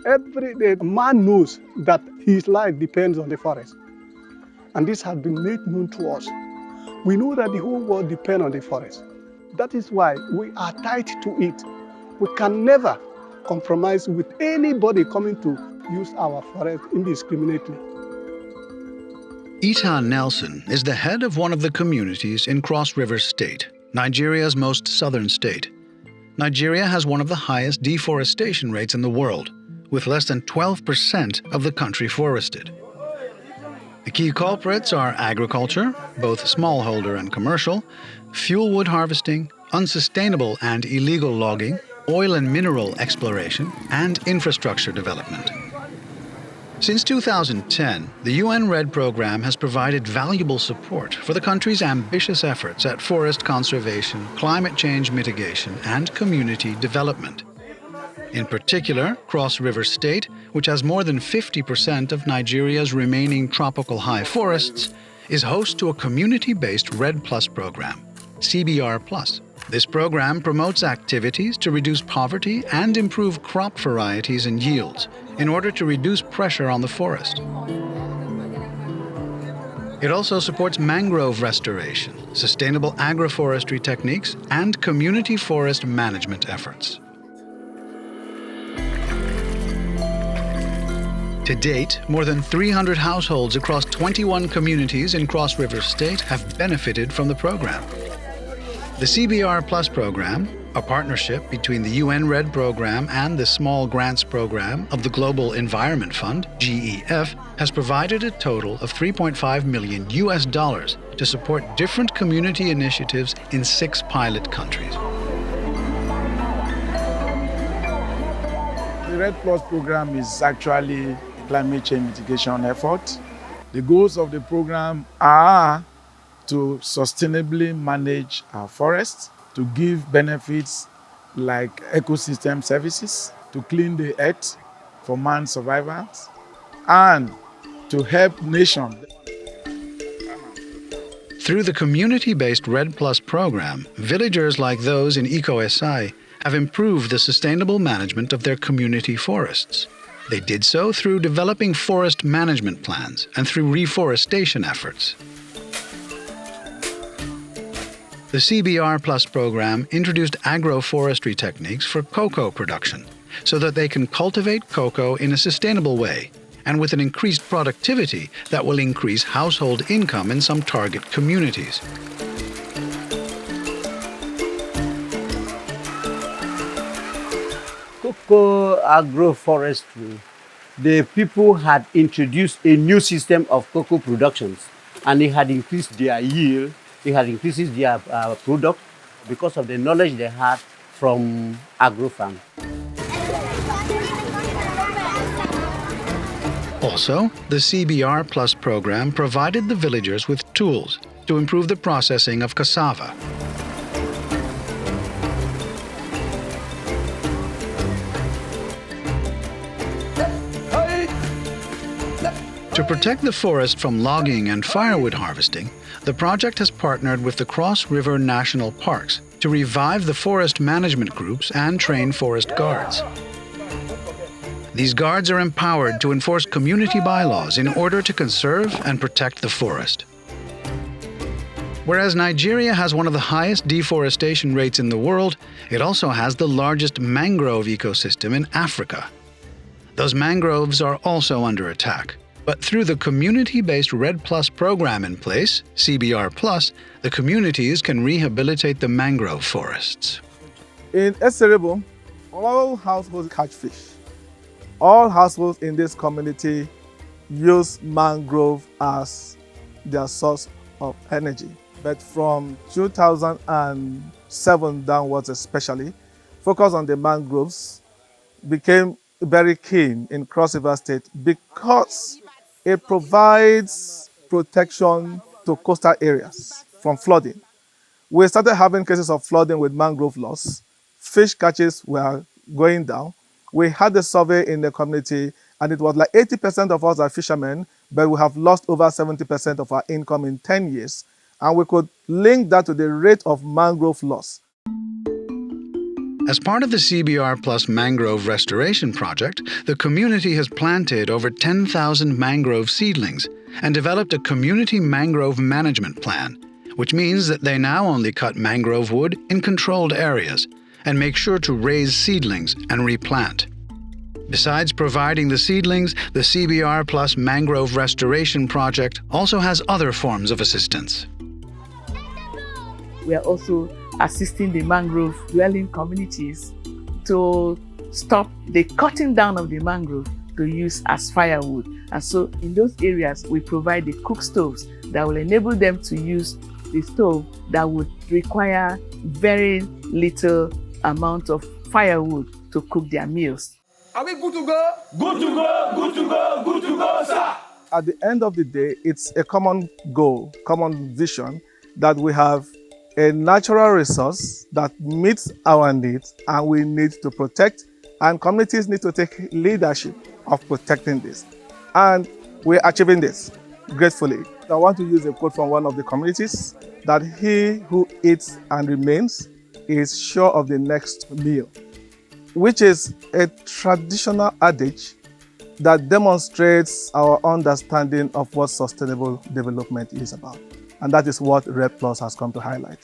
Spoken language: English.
Every day, man knows that his life depends on the forest. And this has been made known to us. We know that the whole world depends on the forest. That is why we are tied to it. We can never compromise with anybody coming to use our forest indiscriminately. Ita Nelson is the head of one of the communities in Cross River State, Nigeria's most southern state. Nigeria has one of the highest deforestation rates in the world, with less than 12% of the country forested. The key culprits are agriculture, both smallholder and commercial, fuel wood harvesting, unsustainable and illegal logging, oil and mineral exploration, and infrastructure development. Since 2010, the UN REDD program has provided valuable support for the country's ambitious efforts at forest conservation, climate change mitigation, and community development. In particular, Cross River State, which has more than 50% of Nigeria's remaining tropical high forests, is host to a community-based REDD Plus program, CBR Plus. This program promotes activities to reduce poverty and improve crop varieties and yields in order to reduce pressure on the forest. It also supports mangrove restoration, sustainable agroforestry techniques, and community forest management efforts. To date, more than 300 households across 21 communities in Cross River State have benefited from the program. The CBR Plus program, a partnership between the UN REDD program and the Small Grants Program of the Global Environment Fund, GEF, has provided a total of $3.5 million to support different community initiatives in 6 pilot countries. The REDD Plus program is actually a climate change mitigation effort. The goals of the program are to sustainably manage our forests, to give benefits like ecosystem services, to clean the earth for man's survival, and to help nations. Through the community-based REDD Plus program, villagers like those in EcoSI have improved the sustainable management of their community forests. They did so through developing forest management plans and through reforestation efforts. The CBR Plus program introduced agroforestry techniques for cocoa production so that they can cultivate cocoa in a sustainable way and with an increased productivity that will increase household income in some target communities. Cocoa agroforestry, the people had introduced a new system of cocoa productions, and it had increased their yield, it had increased their product because of the knowledge they had from agro-farm. Also, the CBR Plus program provided the villagers with tools to improve the processing of cassava. To protect the forest from logging and firewood harvesting, the project has partnered with the Cross River National Parks to revive the forest management groups and train forest guards. These guards are empowered to enforce community bylaws in order to conserve and protect the forest. Whereas Nigeria has one of the highest deforestation rates in the world, it also has the largest mangrove ecosystem in Africa. Those mangroves are also under attack. But through the community-based REDD Plus program in place, CBR Plus, the communities can rehabilitate the mangrove forests. In Eserebo, all households catch fish. All households in this community use mangrove as their source of energy. But from 2007 downwards especially, focus on the mangroves became very keen in Cross River State because it provides protection to coastal areas from flooding. We started having cases of flooding with mangrove loss. Fish catches were going down. We had a survey in the community, and it was like 80% of us are fishermen, but we have lost over 70% of our income in 10 years. And we could link that to the rate of mangrove loss. As part of the CBR Plus Mangrove Restoration Project, the community has planted over 10,000 mangrove seedlings and developed a community mangrove management plan, which means that they now only cut mangrove wood in controlled areas and make sure to raise seedlings and replant. Besides providing the seedlings, the CBR Plus Mangrove Restoration Project also has other forms of assistance. We are also assisting the mangrove dwelling communities to stop the cutting down of the mangrove to use as firewood. And so in those areas, we provide the cook stoves that will enable them to use the stove that would require very little amount of firewood to cook their meals. Are we good to go? Good to go, good to go, good to go, sir. At the end of the day, it's a common goal, common vision that we have a natural resource that meets our needs and we need to protect, and communities need to take leadership of protecting this. And we're achieving this gratefully. I want to use a quote from one of the communities that he who eats and remains is sure of the next meal, which is a traditional adage that demonstrates our understanding of what sustainable development is about. And that is what REDD Plus has come to highlight.